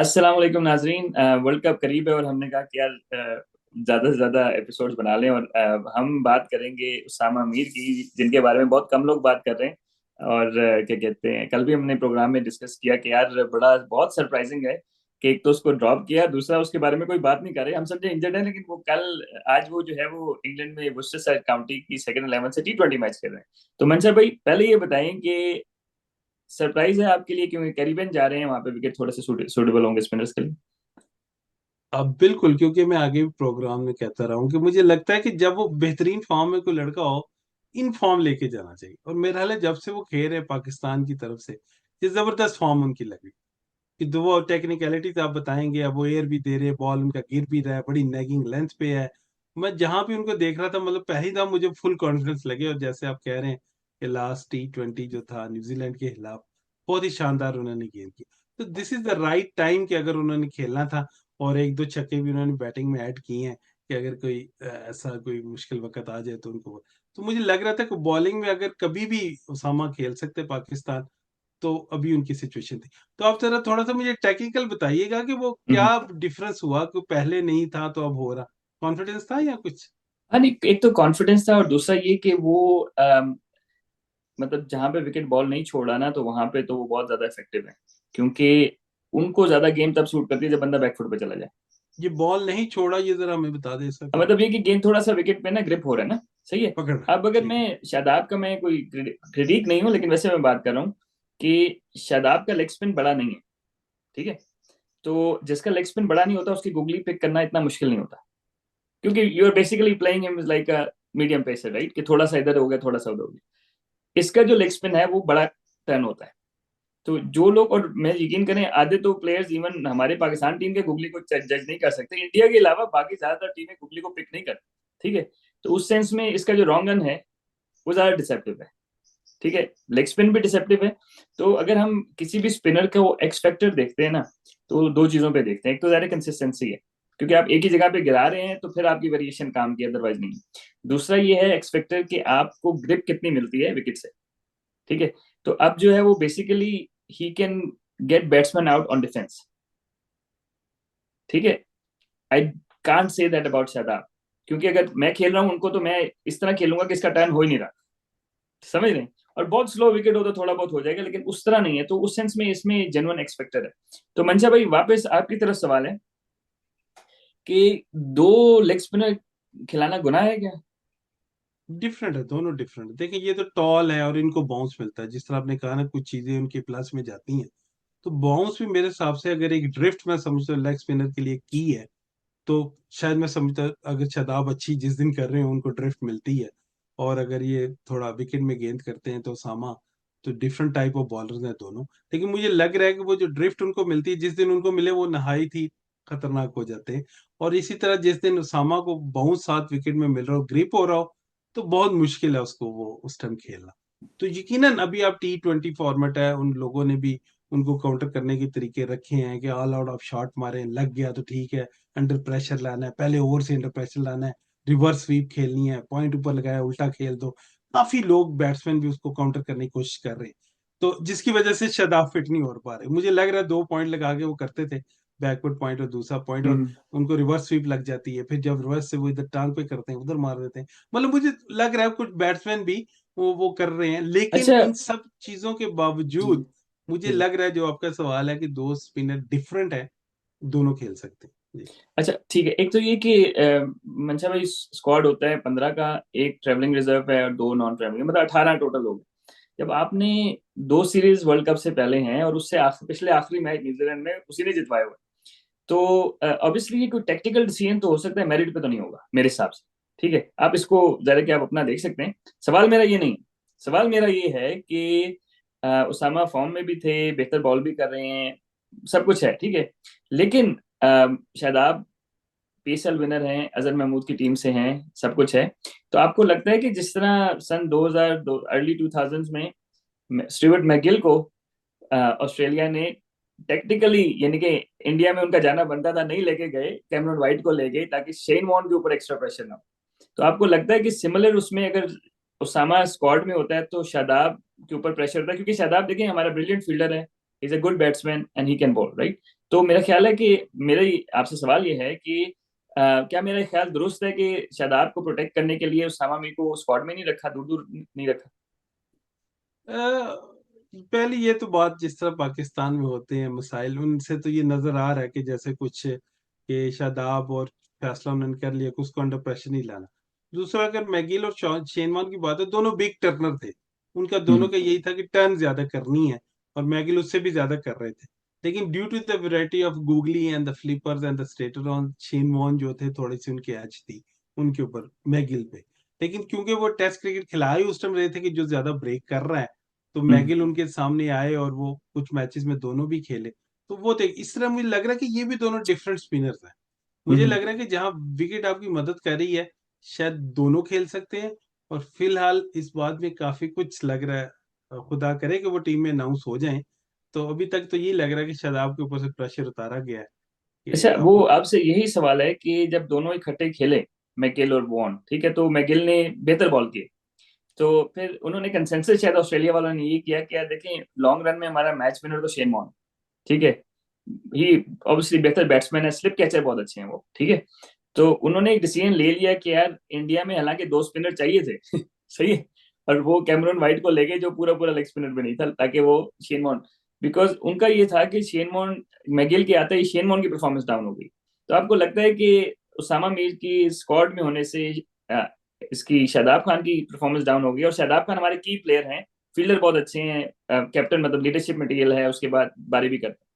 अस्सलाम वालेकुम नाजरीन। वर्ल्ड कप करीब है और हमने कहा कि यार ज्यादा से ज्यादा एपिसोड्स बना लें और हम बात करेंगे उसामा मीर की, जिनके बारे में बहुत कम लोग बात कर रहे हैं। और क्या कहते हैं, कल भी हमने प्रोग्राम में डिस्कस किया कि यार बड़ा बहुत सरप्राइजिंग है कि एक तो उसको ड्रॉप किया, दूसरा उसके बारे में कोई बात नहीं कर रहे। हम समझे इंजर्ड है, लेकिन वो कल आज वो जो है वो इंग्लैंड में वुस्टरशायर काउंटी की सेकंड 11 से T20 मैच खेल रहे हैं। तो मंशा भाई, पहले ये बताएं कि सरप्राइज है आपके लिए क्योंकि कैरिबियन जा रहे हैं, वहां पे विकेट थोड़े से सूटेबल होंगे स्पिनर्स के लिए। अब बिल्कुल, क्योंकि मैं आगे भी प्रोग्राम में कहता रहा हूँ कि मुझे लगता है कि जब वो बेहतरीन फॉर्म में कोई लड़का हो, इन फॉर्म लेके जाना चाहिए। और मेरा हाल है, जब से वो खेल रहे हैं पाकिस्तान की तरफ से, ये जबरदस्त फॉर्म उनकी लगी। कि दो वो टेक्निकलिटीज आप बताएंगे, अब वो एयर भी दे रहे, बॉल उनका गिर भी रहा है, बड़ी नेगिंग लेंथ पे है। मैं जहां भी उनको देख रहा था, मतलब पहली दफा मुझे फुल कॉन्फिडेंस लगे। और जैसे आप कह रहे हैं कि लास्ट T20 जो था न्यूजीलैंड के खिलाफ, बहुत ही शानदार उन्होंने गेंद की। तो this is the right time कि अगर उन्होंने खेलना था। और एक दो छक्के भी उन्होंने बैटिंग में ऐड किए हैं कि अगर कोई ऐसा कोई मुश्किल वक्त आ जाए तो उनको। तो मुझे लग रहा था कि बॉलिंग में अगर कभी भी उसामा खेल सकते पाकिस्तान, तो अभी उनकी सिचुएशन थी। तो आप जरा थोड़ा सा मुझे टेक्निकल बताइएगा कि वो क्या हम्म। डिफरेंस हुआ कि पहले नहीं था तो अब हो रहा। कॉन्फिडेंस था या कुछ? हाँ नहीं, एक तो कॉन्फिडेंस था और दूसरा ये कि वो मतलब जहां पे विकेट बॉल नहीं छोड़ा ना, तो वहां पे तो वो बहुत ज्यादा इफेक्टिव है, क्योंकि उनको ज्यादा गेम तब सूट करती है जब बंदा बैकफुट पे चला जाए। ये बॉल नहीं छोड़ा, ये जरा हमें बता दे इसका अब क्या मतलब ये कि गेंद थोड़ा सा विकेट पे ना ग्रिप हो रहा है ना, सही है। पकड़ रहा है? अब अगर ठीक है। मैं शादाब का, मैं कोई क्रिटिक नहीं हूँ, लेकिन वैसे मैं बात कर रहा हूँ कि शादाब का लेग स्पिन बड़ा नहीं है, ठीक है। तो जिसका लेग स्पिन बड़ा नहीं होता उसकी गुगली पिक करना इतना मुश्किल नहीं होता, क्योंकि you are basically playing him like a medium pacer, right, कि थोड़ा सा इधर हो गया थोड़ा सा उधर हो गया। इसका जो लेग स्पिन है वो बड़ा टर्न होता है। तो जो लोग, और मैं यकीन करें आधे तो प्लेयर्स इवन हमारे पाकिस्तान टीम के गुगली को जज नहीं कर सकते, इंडिया के अलावा बाकी ज्यादातर टीमें गुगली को पिक नहीं करती, ठीक है। तो उस सेंस में इसका जो रॉन्ग रन है वो ज्यादा डिसेप्टिव है, ठीक है। लेग स्पिन भी डिसेप्टिव है। तो अगर हम किसी भी स्पिनर का वो एक्स फैक्टर देखते हैं ना, तो दो चीजों पे देखते हैं। एक तो ज्यादा कंसिस्टेंसी है, क्योंकि आप एक ही जगह पे गिरा रहे हैं तो फिर आपकी वेरिएशन काम की, अदरवाइज नहीं। दूसरा ये है एक्स फैक्टर कि आपको ग्रिप कितनी मिलती है विकेट से, ठीक है। तो अब जो है वो basically he can get batsman out on defence, ठीक है। I can't say that about Shadab, क्योंकि अगर मैं खेल रहा हूँ उनको तो मैं इस तरह खेलूंगा कि इसका टर्न हो ही नहीं रहा, समझ रहे हैं। और बहुत स्लो विकेट हो तो थोड़ा बहुत हो जाएगा, लेकिन उस तरह नहीं है। तो उस सेंस में इसमें जेन्युइन एक्सपेक्टर है। तो मंशा भाई, वापस आपकी तरफ सवाल है कि दो लेग स्पिनर खिलाना गुनाह है क्या? डिफरेंट है, दोनों डिफरेंट है। देखिए, ये तो टॉल है और इनको बाउंस मिलता है। जिस तरह आपने कहा ना, कुछ चीजें उनके प्लस में जाती हैं, तो बाउंस भी मेरे हिसाब से, अगर एक ड्रिफ्ट मैं समझता हूँ लेग स्पिनर के लिए की है, तो शायद मैं समझता अगर शादाब अच्छी जिस दिन कर रहे हो उनको ड्रिफ्ट मिलती है। और अगर ये थोड़ा विकेट में गेंद करते हैं तो सामा, तो डिफरेंट टाइप ऑफ बॉलर्स हैं दोनों। लेकिन मुझे लग रहा है कि वो जो ड्रिफ्ट उनको मिलती है, जिस दिन उनको मिले वो नहाई थी खतरनाक हो जाते हैं। और इसी तरह जिस दिन उसामा को बाउंस 7 विकेट में मिल रहा हो, ग्रिप हो रहा हो, तो बहुत मुश्किल है उसको वो उस टाइम खेलना। तो यकीनन अभी आप T20 फॉर्मेट है, उन लोगों ने भी उनको काउंटर करने के तरीके रखे हैं कि ऑल आउट ऑफ शॉट मारे, लग गया तो ठीक है, अंडर प्रेशर लाना है, पहले ओवर से अंडर प्रेशर लाना है, रिवर्स स्वीप खेलनी है, पॉइंट ऊपर लगाया उल्टा खेल दो। काफी लोग बैट्समैन भी उसको काउंटर करने की कोशिश कर रहे हैं। तो जिसकी वजह से शादाब फिट नहीं हो पा रहे। मुझे लग रहा है 2 पॉइंट लगा के वो करते थे, बैकवर्ड पॉइंट और दूसरा पॉइंट, और हम्म। उनको रिवर्स स्वीप लग जाती है। फिर जब रिवर्स से वो इधर टांग पे करते हैं, उधर मार देते हैं। मतलब मुझे लग रहा है कुछ बैट्समैन भी वो कर रहे हैं। लेकिन अच्छा। इन सब चीजों के जी बावजूद मुझे जी। लग रहा है, जो आपका सवाल है कि दो स्पिनर डिफरेंट है, दोनों खेल सकते हैं जी। अच्छा ठीक है, एक तो ये कि मंशा भाई, स्क्वाड होता है 15 का, एक ट्रेवलिंग रिजर्व है और दो नॉन ट्रेवलिंग, मतलब 18 टोटल हो गए। जब आपने दो सीरीज वर्ल्ड कप से पहले हैं और उससे पिछले आखिरी मैच न्यूजीलैंड में उसी ने जितवाए हुए, तो ऑब्वियसली ये कोई टेक्टिकल डिसीजन तो हो सकता है, मेरिट पे तो नहीं होगा मेरे हिसाब से, ठीक है। आप इसको जरा कि आप अपना देख सकते हैं। सवाल मेरा ये नहीं है। सवाल मेरा ये है कि उसामा फॉर्म में भी थे, बेहतर बॉल भी कर रहे हैं, सब कुछ है, ठीक है। लेकिन शादाब पीएसएल विनर हैं, अजहर महमूद की टीम से हैं, सब कुछ है। तो आपको लगता है कि जिस तरह सन 2000 अर्ली 2000s में स्टीवर्ट मैगिल को ऑस्ट्रेलिया ने टेक्निकली, यानी कि इंडिया में उनका जाना बनता था, नहीं लेके गए, कैमरन वाइट को ले गए ताकि शेन वॉर्न के ऊपर एक्स्ट्रा प्रेशर ना हो। तो आपको लगता है कि सिमिलर उसमें अगर उसामा स्क्वाड में होता है तो शादाब के ऊपर प्रेशर होता है, क्योंकि शादाब देखिए हमारा ब्रिलियंट फील्डर है, is a good batsman and he can ball, right? तो मेरा ख्याल है कि मेरा आपसे सवाल ये है कि क्या मेरा ख्याल दुरुस्त है कि शादाब को प्रोटेक्ट करने के लिए उसामा मीर को स्क्वाड में नहीं रखा, दूर दूर नहीं रखा? पहले ये तो बात जिस तरह पाकिस्तान में होते हैं मसाइल, उनसे तो ये नजर आ रहा है कि जैसे कुछ कि शादाब और फैसला उन्होंने कर लिया कि उसको अंडर प्रेशर नहीं लाना। दूसरा, अगर मैगिल और शेन वॉर्न की बात है, दोनों बिग टर्नर थे। उनका दोनों हम्म। का यही था कि टर्न ज्यादा करनी है, और मैगिल उससे भी ज्यादा कर रहे थे। लेकिन due to the variety of googly and the flippers and the straighter one, Shane Warne जो थे थोड़ी सी उनकी एज थी उनके ऊपर मैगिल पे। लेकिन क्योंकि वो टेस्ट क्रिकेट खिला ही उस टाइम रहे थे कि जो ज्यादा ब्रेक कर रहा है, तो हम्म। मैगिल उनके सामने आए और वो कुछ मैचेस में दोनों भी खेले। तो वो थे, इस तरह मुझे लग रहा है कि ये भी दोनों डिफरेंट स्पिनर्स हैं। मुझे हम्म। लग रहा है कि जहां विकेट आपकी मदद कर रही है, शायद दोनों खेल सकते हैं। और फिलहाल इस बात में काफी कुछ लग रहा है, खुदा करे कि वो टीम में अनाउंस हो जाएं। तो अभी तक तो ये लग रहा है कि शादाब के ऊपर से प्रेशर उतारा गया है कि अच्छा, वो अब। आपसे यही सवाल है कि जब दोनों इकट्ठे खेले, मैगिल और वॉन, ठीक है, तो मैगिल ने बेहतर बॉल किए, तो फिर उन्होंने कंसेंसस शायद ऑस्ट्रेलिया वालों ने ये किया कि यार देखें, लॉन्ग रन में हमारा मैच विनर तो शेन वॉन, ठीक है, ही ऑब्वियसली बेहतर बैट्समैन है, स्लिप कैचर बहुत अच्छे हैं वो, ठीक है। तो उन्होंने एक डिसीजन ले लिया कि यार इंडिया में हालांकि दो स्पिनर चाहिए थे सही है, और वो कैमरून वाइट को ले गए जो पूरा पूरा लेग स्पिनर भी नहीं था, ताकि वो शेन वॉन, बिकॉज उनका ये था कि शेन वॉन, मैगिल के आते ही शेन वॉन की परफॉर्मेंस डाउन हो गई। तो आपको लगता है कि उसामा मीर की स्क्वाड में होने से अ, इसकी शादाब खान की परफॉर्मेंस डाउन हो गई? और शादाब खान हमारे की प्लेयर हैं, फील्डर बहुत अच्छे हैं, कैप्टन मतलब लीडरशिप मटेरियल है, उसके बाद बारी भी करते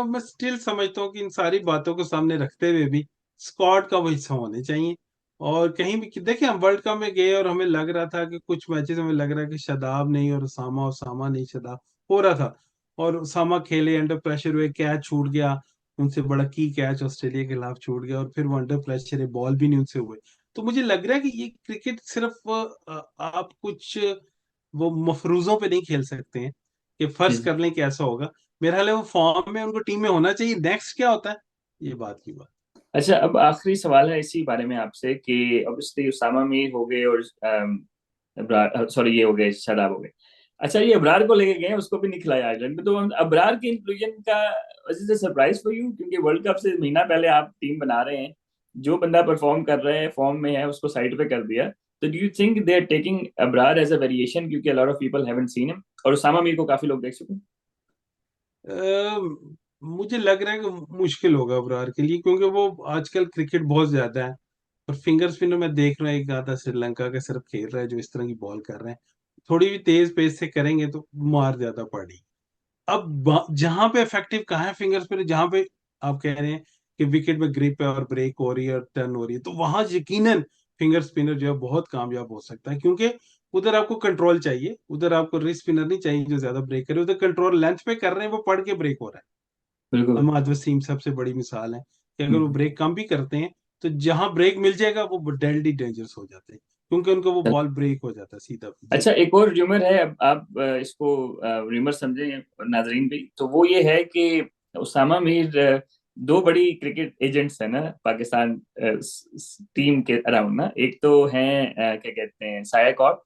मैं स्टिल समझता हूँ कि इन सारी बातों को सामने रखते हुए भी स्क्वाड का वो हिस्सा होने चाहिए। और कहीं भी देखिए, हम वर्ल्ड कप में गए और हमें लग रहा था कि कुछ मैचेस में लग रहा है कि शादाब नहीं और उसामा, उसामा नहीं शादाब हो रहा था। और उसामा खेले, अंडर प्रेशर हुए, कैच छूट गया उनसे, बड़ा की कैच ऑस्ट्रेलिया के खिलाफ छूट गया, और फिर वो अंडर प्रेशर है, बॉल भी नहीं उनसे हुए। तो मुझे लग रहा है कि ये क्रिकेट सिर्फ आप कुछ वो मफरूजों पे नहीं खेल सकते हैं कि फर्ज हैं। कर लें कि ऐसा होगा। मेरा हाल है वो फॉर्म में उनको टीम में होना चाहिए, नेक्स्ट क्या होता है ये बात की बात। अच्छा, अब आखिरी सवाल है इसी बारे में आपसे कि ऑब्वियसली उसामा मीर हो गए और सॉरी ये हो गए, शादाब हो गए। अच्छा, ये अबरार को लेके गए, उसको भी नहीं खिलाया आयरलैंड में, तो अबरार के इंक्लूजन का वजह से सरप्राइज फॉर यू, क्योंकि वर्ल्ड कप से महीना पहले आप टीम बना रहे हैं, जो बंदा परफॉर्म कर रहा है, फॉर्म में है, उसको साइड पे कर दिया। तो do you think they are taking Abrar as a variation, क्योंकि a lot of people haven't seen him, और उसामा मीर को काफी लोग देख चुके हैं? मुझे लग रहा है कि मुश्किल होगा अबरार के लिए, क्योंकि वो आजकल क्रिकेट बहुत ज्यादा है। और फिंगर स्पिनर मैं देख रहा हूँ, एक आधा श्रीलंका का सिर्फ खेल रहा है जो इस तरह की बॉल कर रहे हैं। थोड़ी भी तेज पेस से करेंगे तो मार ज्यादा पड़ेगी। अब जहां पे इफेक्टिव कहाँ है फिंगर स्पिनर, जहां पे आप कह रहे हैं कि विकेट में ग्रिप है और ब्रेक हो रही है और टर्न हो रही है, तो वहां यकीनन फिंगर स्पिनर जो है बहुत कामयाब हो सकता है। क्योंकि उधर आपको कंट्रोल चाहिए, उधर आपको रिस्ट स्पिनर नहीं चाहिए जो ज्यादा ब्रेक करे। उधर कंट्रोल लेंथ पे कर रहे हैं, वो पढ़ के ब्रेक हो रहा है। बिल्कुल। अहमद वसीम सबसे बड़ी मिसाल है कि अगर वो हम्म। ब्रेक कम भी करते हैं, तो जहां ब्रेक मिल जाएगा वो डेडली डेंजरस हो जाते हैं, क्योंकि उनको वो बॉल ब्रेक हो जाता है सीधा जी। अच्छा, एक और र्यूमर है, अब आप इसको र्यूमर समझे नाजरीन भी, तो वो ये है कि उसामा मीर दो बड़ी क्रिकेट एजेंट्स है ना पाकिस्तान टीम के अराउंड ना, एक तो हैं क्या कहते हैं, साया कॉर्प,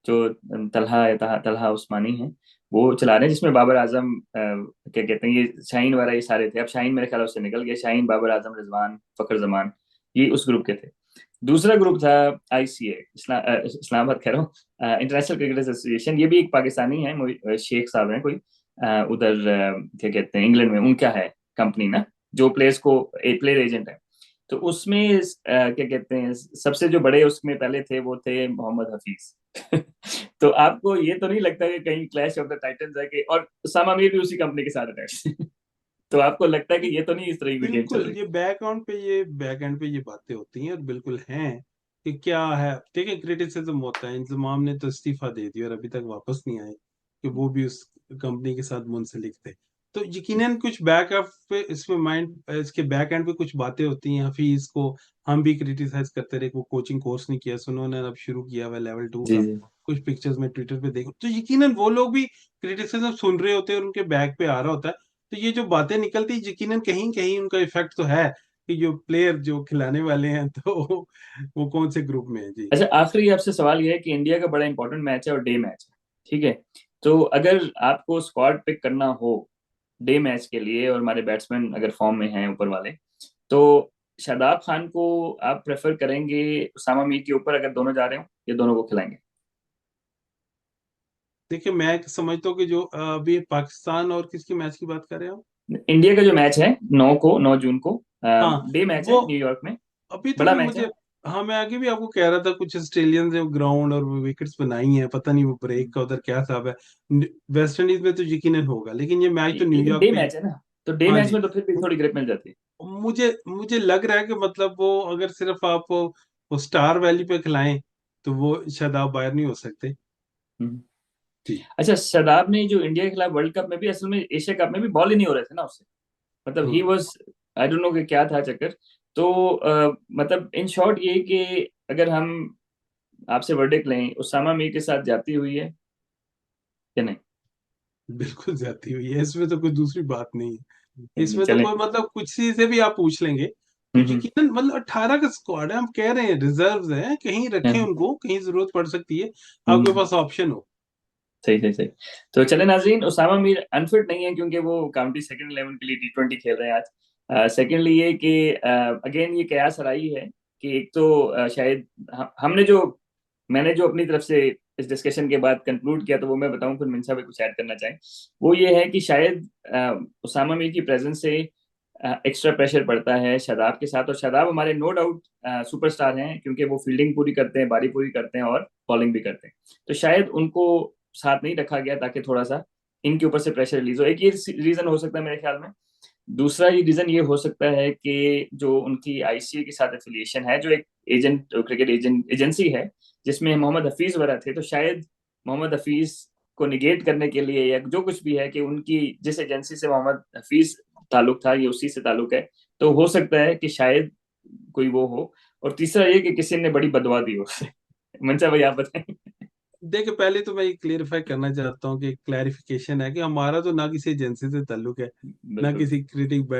जो तलहा उस्मानी है, वो चला रहे हैं, जिसमें बाबर आजम क्या कहते हैं, ये शाहीन वगैरह ये सारे थे। अब शाहीन मेरे ख्याल उससे निकल गया, शाहीन, बाबर आजम, रिजवान, फखर जमान, ये उस ग्रुप के थे। दूसरा ग्रुप था आईसीए, इस्लामाबाद कह रहा हूँ, इंटरनेशनल क्रिकेट एसोसिएशन, ये भी एक पाकिस्तानी है, शेख साहब हैं कोई, उधर क्या कहते हैं, इंग्लैंड में उनका है कंपनी ना, जो प्लेयर्स को प्लेयर एजेंट है। तो उसमें क्या कहते हैं, सबसे जो बड़े उसमें पहले थे वो थे मोहम्मद हफीज तो आपको ये तो नहीं लगता कि कहीं क्लैश ऑफ द टाइटंस है कि, और उसामा मीर भी उसी कंपनी के साथ अटैच तो आपको लगता है कि ये तो नहीं इस तरह की गेम चल बिल्कुल, रही? ये बैक एंड पे ये बातें होती हैं, और बिल्कुल हैं कि क्या है। देखिए, क्रिटिसिज्म होता है, इंतजाम ने तो इस्तीफा दे दिया और अभी तक वापस नहीं आए कि वो भी उस कंपनी के साथ मुंसलिक थे। तो यकीनन कुछ बैकअप पे इसमें माइंड, इसके बैक एंड पे कुछ बातें होती हैं। हफीज को हम भी क्रिटिसाइज करते रहे कि वो कोचिंग कोर्स नहीं किया, सो उन्होंने अब शुरू किया हुआ लेवल 2 जी का। जी। कुछ पिक्चर्स में ट्विटर पे देखो तो यकीनन वो लोग भी क्रिटिसिज्म सुन रहे होते हैं और उनके बैक पे आ रहा होता है। तो ये जो बातें निकलती यकीनन कहीं कहीं उनका इफेक्ट तो है कि जो प्लेयर जो खिलाने वाले हैं तो वो कौन से ग्रुप में है जी। अच्छा, आखिरी आपसे सवाल ये है कि इंडिया का बड़ा इंपॉर्टेंट मैच है और डे मैच है, ठीक है, तो अगर आपको स्क्वाड पिक करना हो डे मैच के लिए और हमारे बैट्समैन अगर फॉर्म में हैं ऊपर वाले, तो शादाब खान को आप प्रेफर करेंगे उसामा मीर के ऊपर अगर दोनों जा रहे हो, या दोनों को खिलाएंगे? देखिए मैं समझता हूँ कि जो अभी पाकिस्तान और किसकी मैच की बात कर रहे हो? इंडिया का जो मैच है 9 जून को, हाँ, डे मैच वो है न्यूयॉर्क में, अभी तो बड़ा भी मैच है। मुझे, हाँ मैं आगे भी आपको कह रहा था कुछ ऑस्ट्रेलियन जो ग्राउंड और विकेट्स बनाई हैं, पता नहीं वो ब्रेक का उधर क्या हिसाब है। वेस्ट इंडीज में तो यकीनन होगा, लेकिन ये मैच तो लेकिन न्यूयॉर्क डे में ही। मैच है ना, तो डे हाँ मैच जी। में तो फिर भी थोड़ी ग्रिप मिल जाती है। मुझे मुझे लग रहा है कि मतलब वो अगर सिर्फ आप वो स्टार वैली पे खिलाएं तो वो शायद आप बाहर नहीं हो सकते। हम्म। जी। अच्छा, शदाब ने जो इंडिया के खिलाफ वर्ल्ड कप में भी, असल में एशिया कप में भी बॉल ही नहीं हो रहे थे ना उससे, मतलब ही हम्म। वाज, आई डोंट नो कि क्या था चक्कर। तो मतलब इन शॉर्ट ये कि अगर हम आपसे वर्डिक्ट लें, उसामा मीर के साथ जाती हुई है या नहीं? बिल्कुल जाती हुई है, इसमें तो कोई दूसरी बात नहीं है। इसमें तो चलें। कोई मतलब कुछ सी से भी आप पूछ लेंगे तो हम्म। यकीनन मतलब 18 का स्क्वाड है, हम कह रहे हैं रिजर्व्स हैं, कहीं रखें हम्म। उनको, कहीं जरूरत पड़ सकती है, आपके हम्म। पास ऑप्शन हो। सही सही सही। तो चले नाजरीन, उसामा मीर अनफिट नहीं है क्योंकि वो काउंटी सेकंड 11 के लिए T20 खेल रहे हैं आज। सेकेंडली ये कि अगेन ये कयास राई है कि एक तो शायद हमने जो, मैंने जो अपनी तरफ से इस डिस्कशन के बाद कंक्लूड किया, तो वो मैं बताऊं, फिर मिनसा भी कुछ ऐड करना चाहें। वो ये है कि शायद उसामा मीर की प्रेजेंस से एक्स्ट्रा प्रेशर पड़ता है शादाब के साथ, और शादाब हमारे नो डाउट सुपरस्टार हैं क्योंकि वो फील्डिंग पूरी करते हैं, बारी पूरी करते हैं और बॉलिंग भी करते हैं। तो शायद उनको साथ नहीं रखा गया ताकि थोड़ा सा इनके ऊपर से प्रेशर रिलीज हो, एक ये रीजन हो सकता है मेरे ख्याल में। दूसरा ये रीजन ये हो सकता है कि जो उनकी आईसीए के साथ एफिलिएशन है, जो एक एजेंट, क्रिकेट एजेंट एजेंसी है जिसमें मोहम्मद हफीज वगैरह थे, तो शायद मोहम्मद हफीज को निगेट करने के लिए या जो कुछ भी है कि उनकी जिस एजेंसी से मोहम्मद हफीज ताल्लुक था ये उसी से ताल्लुक है, तो हो सकता है कि शायद कोई वो हो। और तीसरा ये कि किसी ने बड़ी बदवा दी हो उसे। मंचा भाई आप बताएं। देखिए पहले तो मैं ये क्लियरिफाई करना चाहता हूँ कि क्लैरिफिकेशन है कि हमारा तो ना किसी एजेंसी से ताल्लुक है, ना बिल्कुल। किसी क्रिटिक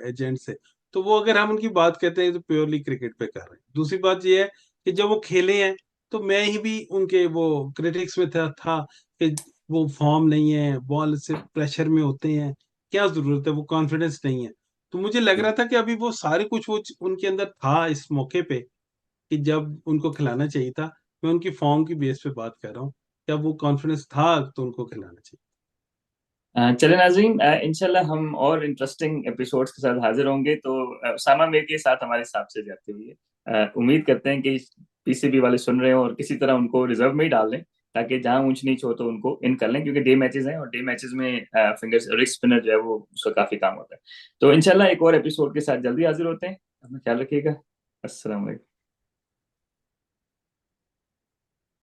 एजेंट से। तो वो अगर हम उनकी बात करते हैं तो प्योरली क्रिकेट पे कर रहे हैं। दूसरी बात ये है कि जब वो खेले हैं तो मैं ही भी उनके वो क्रिटिक्स में था कि वो फॉर्म नहीं है, बॉल से प्रेशर में होते हैं, क्या जरूरत है, वो कॉन्फिडेंस नहीं है। तो मुझे लग रहा था कि अभी वो सारे कुछ वो उनके अंदर था इस मौके पे कि जब उनको खिलाना चाहिए था। मैं उनकी फॉर्म की बेस पे बात कर रहा हूँ, जब वो कॉन्फिडेंस था तो उनको खिलाना चाहिए। चले नाजरीन, इंशाल्लाह हम और इंटरेस्टिंग एपिसोड्स के साथ हाजिर होंगे। तो उसामा मीर के साथ हमारे साथ से जाती हुई है, उम्मीद करते हैं कि पीसीबी वाले सुन रहे हो और किसी तरह उनको रिजर्व में ही डाल दें, ताकि जहां ऊंच नीच हो तो उनको इन कर लें, क्योंकि डे मैचेस हैं और डे मैचेस में फिंगर रिस्ट स्पिनर जो है वो उसका काफी काम होता है। तो इंशाल्लाह एक और एपिसोड के साथ जल्दी हाजिर होते हैं। अपना ख्याल रखिएगा। अस्सलाम वालेकुम।